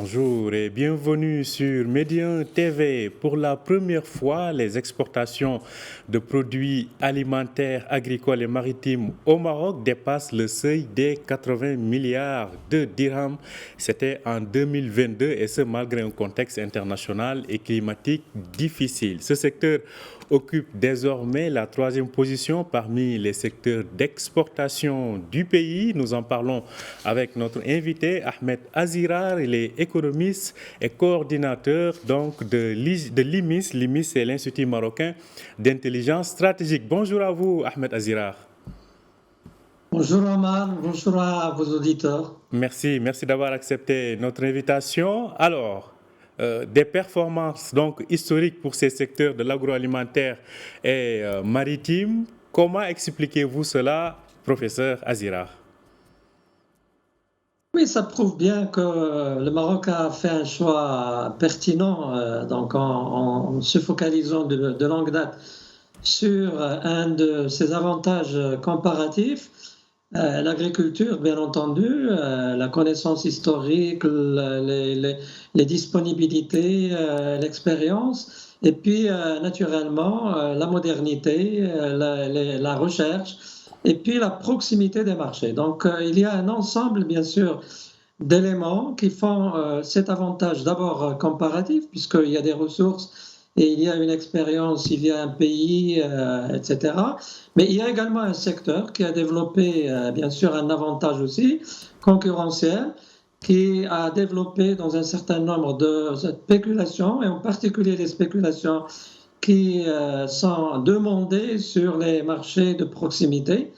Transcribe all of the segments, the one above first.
bonjour et bienvenue sur Médien TV. Pour la première fois, les exportations de produits alimentaires, agricoles et maritimes au Maroc dépassent le seuil des 80 milliards de dirhams. C'était en 2022 et ce malgré un contexte international et climatique difficile. Ce secteur occupe désormais la troisième position parmi les secteurs d'exportation du pays. Nous en parlons avec notre invité Ahmed Azirar. Il est économiste et coordinateur donc de l'IMIS. l'IMIS, c'est l'Institut marocain d'intelligence stratégique. Bonjour à vous, Ahmed Azirar. Bonjour Omar, bonjour à vos auditeurs. Merci d'avoir accepté notre invitation. Alors, des performances donc historiques pour ces secteurs de l'agroalimentaire et maritime. Comment expliquez-vous cela, professeur Azirar? Oui, ça prouve bien que le Maroc a fait un choix pertinent donc en se focalisant de longue date sur un de ses avantages comparatifs, l'agriculture, bien entendu, la connaissance historique, les disponibilités, l'expérience, et puis naturellement la modernité, la recherche, et puis la proximité des marchés. Donc il y a un ensemble, bien sûr, d'éléments qui font cet avantage d'abord comparatif, puisqu'il y a des ressources et il y a une expérience, il y a un pays, etc. Mais il y a également un secteur qui a développé, bien sûr, un avantage aussi concurrentiel, qui a développé dans un certain nombre de spéculations, et en particulier les spéculations qui sont demandées sur les marchés de proximité.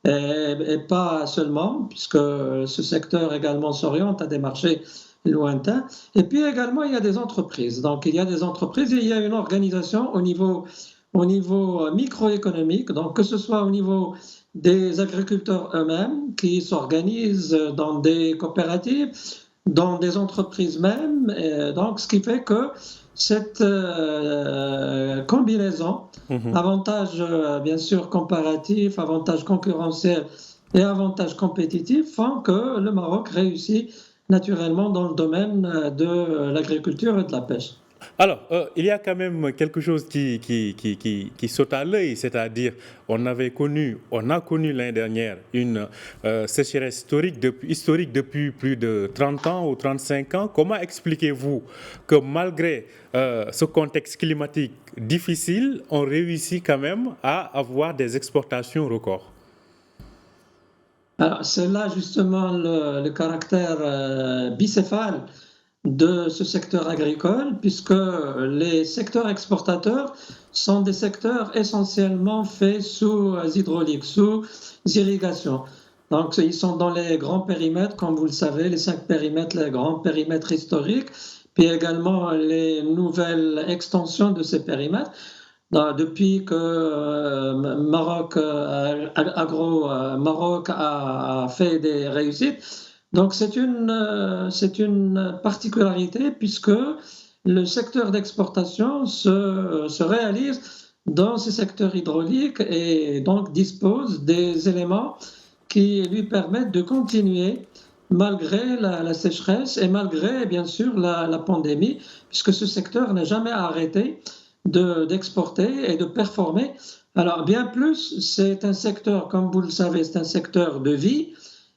Et pas seulement, puisque ce secteur également s'oriente à des marchés lointains. Et puis également, il y a des entreprises. Donc, il y a des entreprises et il y a une organisation au niveau microéconomique, donc que ce soit au niveau des agriculteurs eux-mêmes qui s'organisent dans des coopératives, dans des entreprises même. Et donc, ce qui fait que cette combinaison, avantages bien sûr comparatifs, avantages concurrentiels et avantages compétitifs font que le Maroc réussit naturellement dans le domaine de l'agriculture et de la pêche. Alors, il y a quand même quelque chose qui saute à l'œil, c'est-à-dire on a connu l'année dernière une sécheresse historique depuis plus de 30 ans ou 35 ans. Comment expliquez-vous que malgré ce contexte climatique difficile, on réussit quand même à avoir des exportations records? Alors, c'est là justement le caractère bicéphale de ce secteur agricole, puisque les secteurs exportateurs sont des secteurs essentiellement faits sous hydraulique, sous irrigation. Donc, ils sont dans les grands périmètres, comme vous le savez, les 5 périmètres, les grands périmètres historiques, puis également les nouvelles extensions de ces périmètres. Depuis que Maroc a fait des réussites. Donc c'est une particularité puisque le secteur d'exportation se réalise dans ces secteurs hydrauliques et donc dispose des éléments qui lui permettent de continuer malgré la sécheresse et malgré bien sûr la pandémie, puisque ce secteur n'a jamais arrêté d'exporter et de performer. Alors bien plus, c'est un secteur, comme vous le savez, c'est un secteur de vie.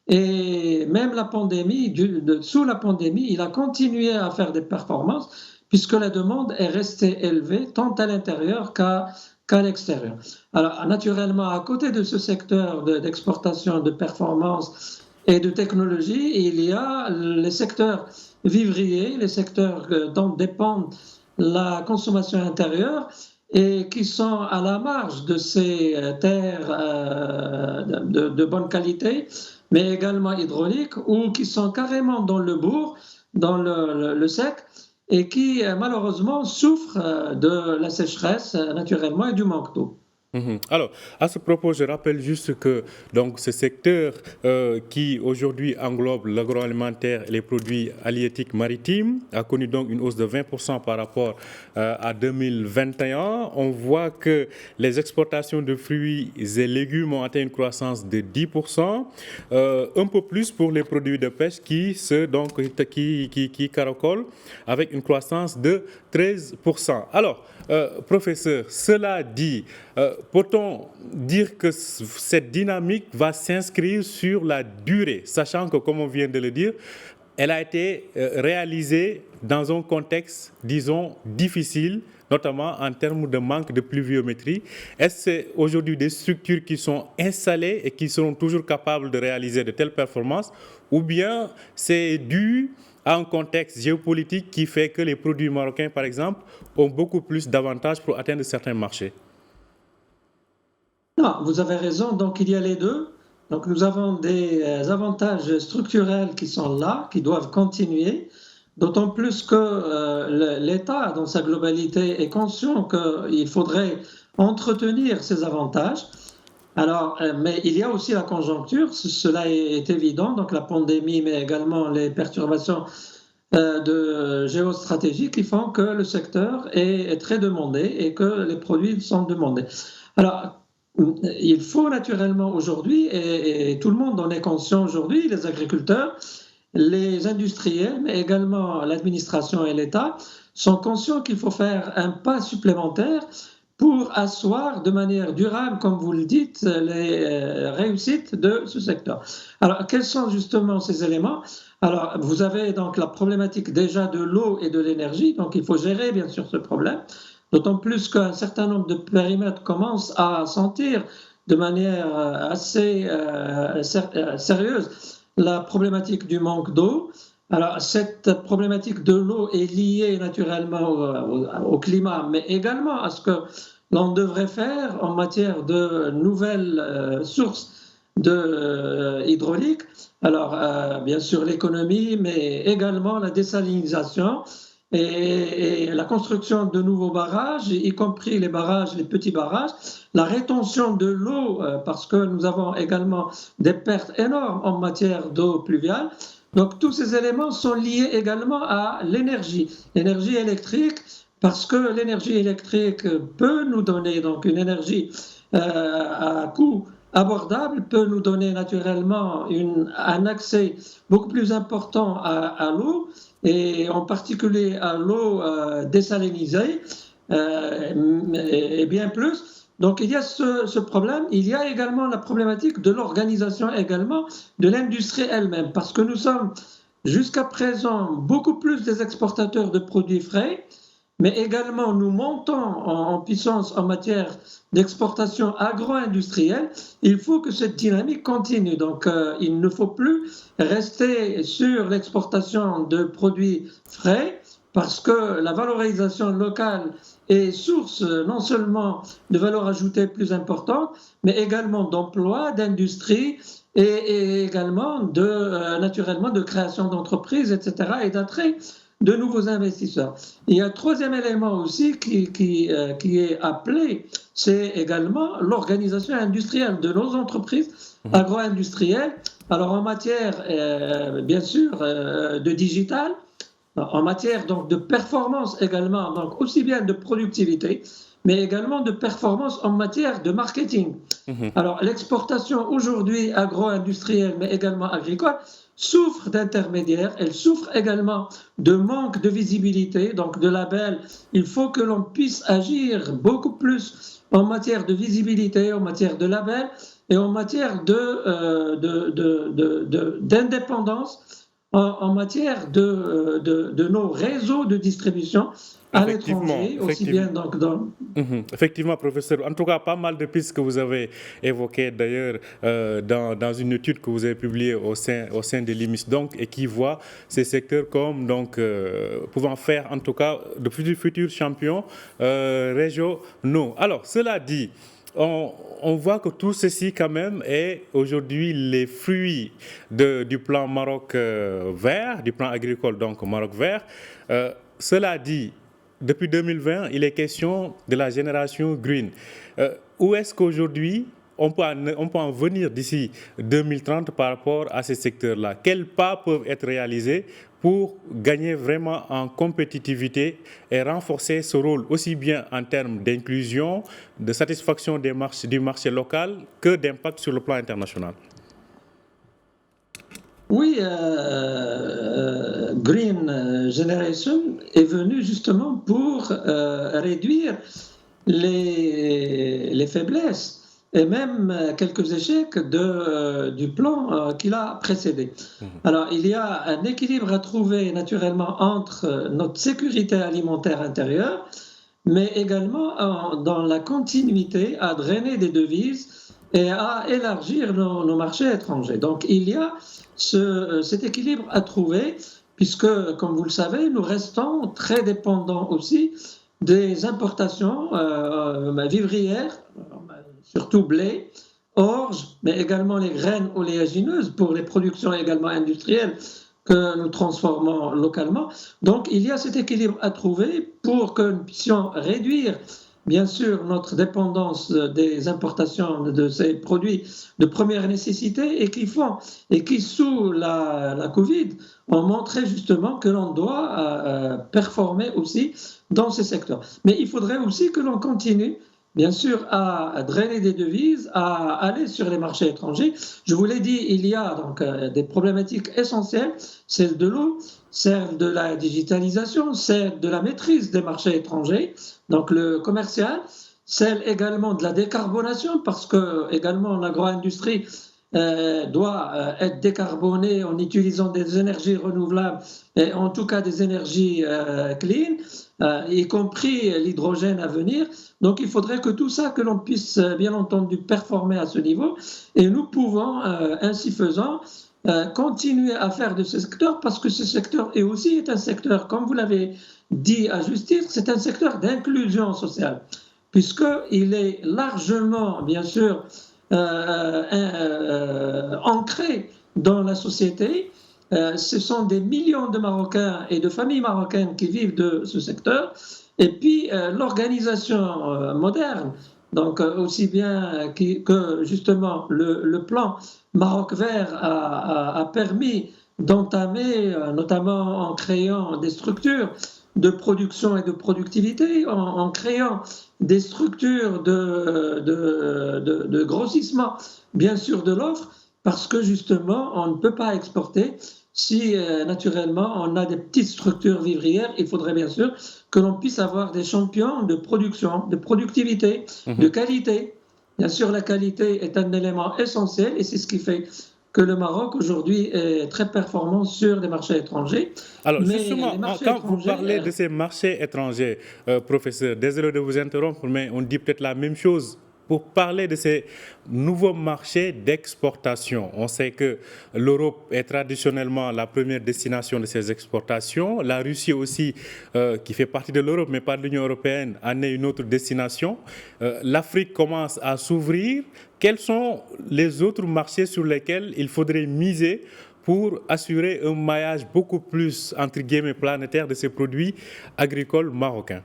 Et même la pandémie, sous la pandémie, il a continué à faire des performances puisque la demande est restée élevée tant à l'intérieur qu'à l'extérieur. Alors naturellement, à côté de ce secteur d'exportation, de performance et de technologie, il y a les secteurs vivriers, les secteurs dont dépendent la consommation intérieure et qui sont à la marge de ces terres de bonne qualité, mais également hydrauliques, ou qui sont carrément dans le bourg, dans le sec, et qui malheureusement souffrent de la sécheresse naturellement et du manque d'eau. Alors, à ce propos, je rappelle juste que donc, ce secteur qui aujourd'hui englobe l'agroalimentaire et les produits halieutiques maritimes a connu donc une hausse de 20% par rapport à 2021. On voit que les exportations de fruits et légumes ont atteint une croissance de 10%, un peu plus pour les produits de pêche qui caracolent avec une croissance de 13%. Alors, professeur, cela dit, peut-on dire que cette dynamique va s'inscrire sur la durée, sachant que, comme on vient de le dire, elle a été réalisée dans un contexte, disons, difficile, notamment en termes de manque de pluviométrie. Est-ce que c'est aujourd'hui des structures qui sont installées et qui seront toujours capables de réaliser de telles performances, ou bien c'est dû à un contexte géopolitique qui fait que les produits marocains, par exemple, ont beaucoup plus d'avantages pour atteindre certains marchés? Non, vous avez raison, donc il y a les deux. Donc nous avons des avantages structurels qui sont là, qui doivent continuer, d'autant plus que l'État, dans sa globalité, est conscient qu'il faudrait entretenir ces avantages. Alors, mais il y a aussi la conjoncture, cela est évident, donc la pandémie, mais également les perturbations géostratégiques qui font que le secteur est très demandé et que les produits sont demandés. Alors, il faut naturellement aujourd'hui, et tout le monde en est conscient aujourd'hui, les agriculteurs, les industriels, mais également l'administration et l'État, sont conscients qu'il faut faire un pas supplémentaire pour asseoir de manière durable, comme vous le dites, les réussites de ce secteur. Alors, quels sont justement ces éléments? Alors, vous avez donc la problématique déjà de l'eau et de l'énergie, donc il faut gérer bien sûr ce problème, d'autant plus qu'un certain nombre de périmètres commencent à sentir de manière assez sérieuse la problématique du manque d'eau. Alors, cette problématique de l'eau est liée naturellement au climat, mais également à ce que l'on devrait faire en matière de nouvelles sources hydrauliques. Alors, bien sûr, l'économie, mais également la désalinisation et la construction de nouveaux barrages, y compris les barrages, les petits barrages, la rétention de l'eau, parce que nous avons également des pertes énormes en matière d'eau pluviale. Donc tous ces éléments sont liés également à l'énergie électrique, parce que l'énergie électrique peut nous donner donc une énergie à coût abordable, peut nous donner naturellement un accès beaucoup plus important à l'eau, et en particulier à l'eau désalinisée, et bien plus. Donc il y a ce problème. Il y a également la problématique de l'organisation également de l'industrie elle-même, parce que nous sommes jusqu'à présent beaucoup plus des exportateurs de produits frais, mais également nous montons en puissance en matière d'exportation agro-industrielle. Il faut que cette dynamique continue. Donc il ne faut plus rester sur l'exportation de produits frais, parce que la valorisation locale est source non seulement de valeur ajoutée plus importante, mais également d'emplois, d'industrie et également naturellement de création d'entreprises, etc., et d'attrait de nouveaux investisseurs. Il y a un troisième élément aussi qui est appelé, c'est également l'organisation industrielle de nos entreprises agro-industrielles. Alors en matière, bien sûr, de digital, en matière donc de performance également, donc aussi bien de productivité, mais également de performance en matière de marketing. Alors l'exportation aujourd'hui agro-industrielle, mais également agricole, souffre d'intermédiaires, elle souffre également de manque de visibilité, donc de labels. Il faut que l'on puisse agir beaucoup plus en matière de visibilité, en matière de labels et en matière d'indépendance, en matière de nos réseaux de distribution à l'étranger, aussi bien donc dans... Effectivement, professeur. En tout cas, pas mal de pistes que vous avez évoquées d'ailleurs dans une étude que vous avez publiée au sein de l'IMIS, donc, et qui voit ces secteurs comme donc, pouvant faire en tout cas de futurs champions régionaux. Alors, cela dit, on voit que tout ceci quand même est aujourd'hui les fruits du plan Maroc vert, du plan agricole donc Maroc vert. Cela dit, depuis 2020, il est question de la génération green. Où est-ce qu'aujourd'hui on peut en venir d'ici 2030 par rapport à ces secteurs-là? Quels pas peuvent être réalisés pour gagner vraiment en compétitivité et renforcer ce rôle aussi bien en termes d'inclusion, de satisfaction du marché local que d'impact sur le plan international? Oui, Green Generation est venu justement pour réduire les faiblesses et même quelques échecs du plan qui l'a précédé. Alors, il y a un équilibre à trouver naturellement entre notre sécurité alimentaire intérieure, mais également dans la continuité à drainer des devises et à élargir nos marchés étrangers. Donc, il y a cet équilibre à trouver, puisque, comme vous le savez, nous restons très dépendants aussi des importations vivrières, surtout blé, orge, mais également les graines oléagineuses pour les productions également industrielles que nous transformons localement. Donc, il y a cet équilibre à trouver pour que nous puissions réduire, bien sûr, notre dépendance des importations de ces produits de première nécessité et qui, sous la Covid, ont montré justement que l'on doit performer aussi dans ces secteurs. Mais il faudrait aussi que l'on continue, bien sûr, à drainer des devises, à aller sur les marchés étrangers. Je vous l'ai dit, il y a donc des problématiques essentielles, celle de l'eau, celle de la digitalisation, celle de la maîtrise des marchés étrangers, donc le commercial, celle également de la décarbonation, parce que également l'agro-industrie doit être décarbonée en utilisant des énergies renouvelables, et en tout cas des énergies clean, y compris l'hydrogène à venir. Donc il faudrait que tout ça, que l'on puisse bien entendu performer à ce niveau, et nous pouvons ainsi faisant continuer à faire de ce secteur, parce que ce secteur est un secteur, comme vous l'avez dit à juste titre, c'est un secteur d'inclusion sociale, puisqu'il est largement, bien sûr, ancré dans la société. Ce sont des millions de Marocains et de familles marocaines qui vivent de ce secteur. Et puis l'organisation moderne, donc aussi bien que justement le plan Maroc Vert a permis d'entamer, notamment en créant des structures de production et de productivité, en créant des structures de grossissement, bien sûr, de l'offre, parce que justement, on ne peut pas exporter si naturellement on a des petites structures vivrières. Il faudrait bien sûr que l'on puisse avoir des champions de production, de productivité, de qualité. Bien sûr, la qualité est un élément essentiel et c'est ce qui fait que le Maroc aujourd'hui est très performant sur les marchés étrangers. Alors justement, quand vous parlez de ces marchés étrangers, professeur, désolé de vous interrompre, mais on dit peut-être la même chose. Pour parler de ces nouveaux marchés d'exportation, on sait que l'Europe est traditionnellement la première destination de ces exportations. La Russie aussi, qui fait partie de l'Europe mais pas de l'Union européenne, en est une autre destination. L'Afrique commence à s'ouvrir. Quels sont les autres marchés sur lesquels il faudrait miser pour assurer un maillage beaucoup plus, entre guillemets, planétaire de ces produits agricoles marocains?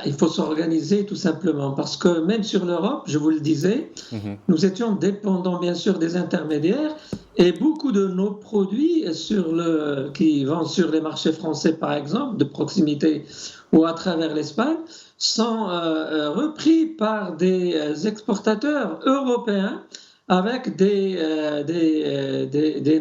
Il faut s'organiser tout simplement, parce que même sur l'Europe, je vous le disais, nous étions dépendants bien sûr des intermédiaires, et beaucoup de nos produits qui vendent sur les marchés français par exemple, de proximité ou à travers l'Espagne, sont repris par des exportateurs européens avec des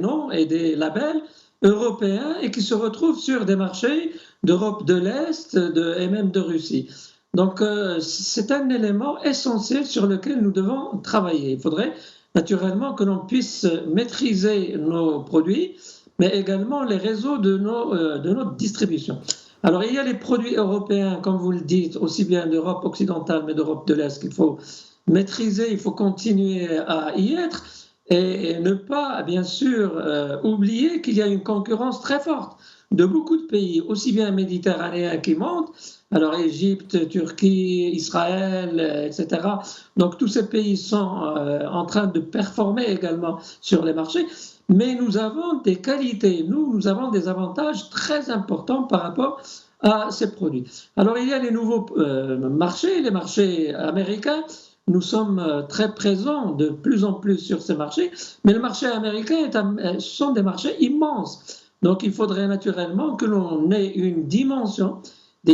noms et des labels européens et qui se retrouvent sur des marchés d'Europe de l'Est et même de Russie. Donc c'est un élément essentiel sur lequel nous devons travailler. Il faudrait naturellement que l'on puisse maîtriser nos produits, mais également les réseaux de notre distribution. Alors il y a les produits européens, comme vous le dites, aussi bien d'Europe occidentale mais d'Europe de l'Est qu'il faut maîtriser, il faut continuer à y être. Et ne pas, bien sûr, oublier qu'il y a une concurrence très forte de beaucoup de pays, aussi bien méditerranéens qui montent, alors Égypte, Turquie, Israël, etc. Donc tous ces pays sont en train de performer également sur les marchés, mais nous avons des qualités, nous avons des avantages très importants par rapport à ces produits. Alors il y a les nouveaux marchés, les marchés américains. Nous sommes très présents de plus en plus sur ces marchés, mais le marché américain sont des marchés immenses. Donc il faudrait naturellement que l'on ait des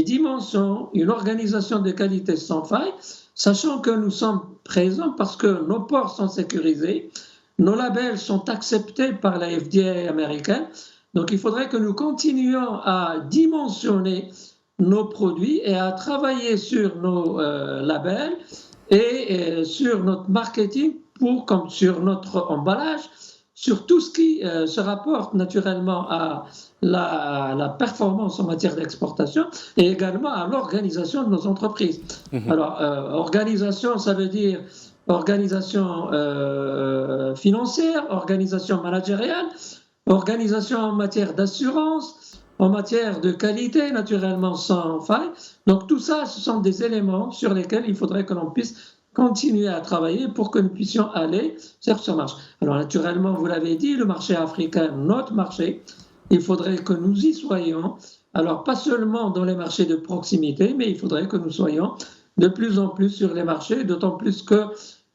dimensions, une organisation de qualité sans faille, sachant que nous sommes présents parce que nos ports sont sécurisés, nos labels sont acceptés par la FDA américaine. Donc il faudrait que nous continuions à dimensionner nos produits et à travailler sur nos labels et sur notre marketing, comme sur notre emballage, sur tout ce qui se rapporte naturellement à la performance en matière d'exportation et également à l'organisation de nos entreprises. Alors, organisation, ça veut dire organisation financière, organisation managériale, organisation en matière d'assurance, en matière de qualité, naturellement sans faille. Donc tout ça, ce sont des éléments sur lesquels il faudrait que l'on puisse continuer à travailler pour que nous puissions aller sur ce marché. Alors naturellement, vous l'avez dit, le marché africain, notre marché, il faudrait que nous y soyons. Alors pas seulement dans les marchés de proximité, mais il faudrait que nous soyons de plus en plus sur les marchés, d'autant plus que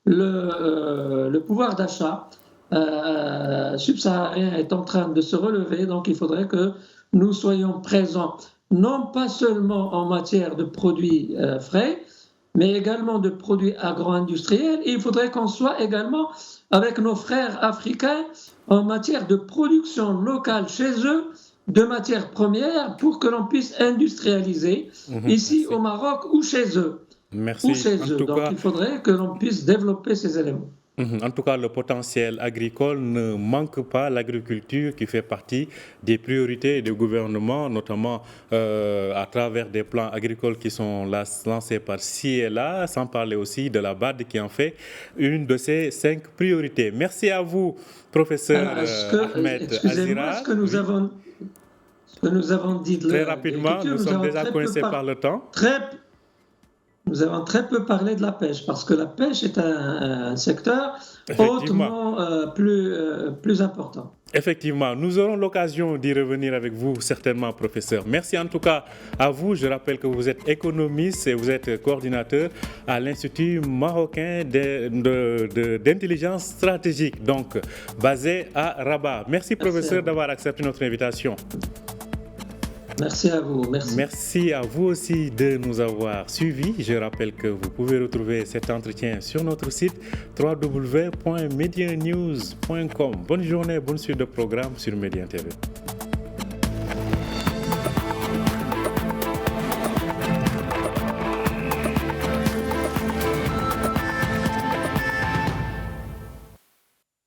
le pouvoir d'achat subsaharien est en train de se relever, donc il faudrait que nous soyons présents, non pas seulement en matière de produits frais, mais également de produits agro-industriels. Et il faudrait qu'on soit également avec nos frères africains en matière de production locale chez eux de matières premières pour que l'on puisse industrialiser ici au Maroc ou chez eux. Merci. Ou chez eux. Donc il faudrait que l'on puisse développer ces éléments. En tout cas, le potentiel agricole ne manque pas. L'agriculture qui fait partie des priorités du gouvernement, notamment à travers des plans agricoles qui sont lancés par ci et là, sans parler aussi de la BAD qui en fait une de ses 5 priorités. Merci à vous, professeur Ahmed Azira. Ce que nous avons dit de très rapidement, nous sommes déjà coincés par le temps. Nous avons très peu parlé de la pêche, parce que la pêche est un secteur hautement plus important. Effectivement, nous aurons l'occasion d'y revenir avec vous, certainement, professeur. Merci en tout cas à vous. Je rappelle que vous êtes économiste et vous êtes coordinateur à l'Institut marocain d'intelligence stratégique, donc basé à Rabat. Merci, professeur, d'avoir accepté notre invitation. Merci à vous. Merci à vous aussi de nous avoir suivis. Je rappelle que vous pouvez retrouver cet entretien sur notre site www.medianews.com. Bonne journée, bonne suite de programme sur Médien TV.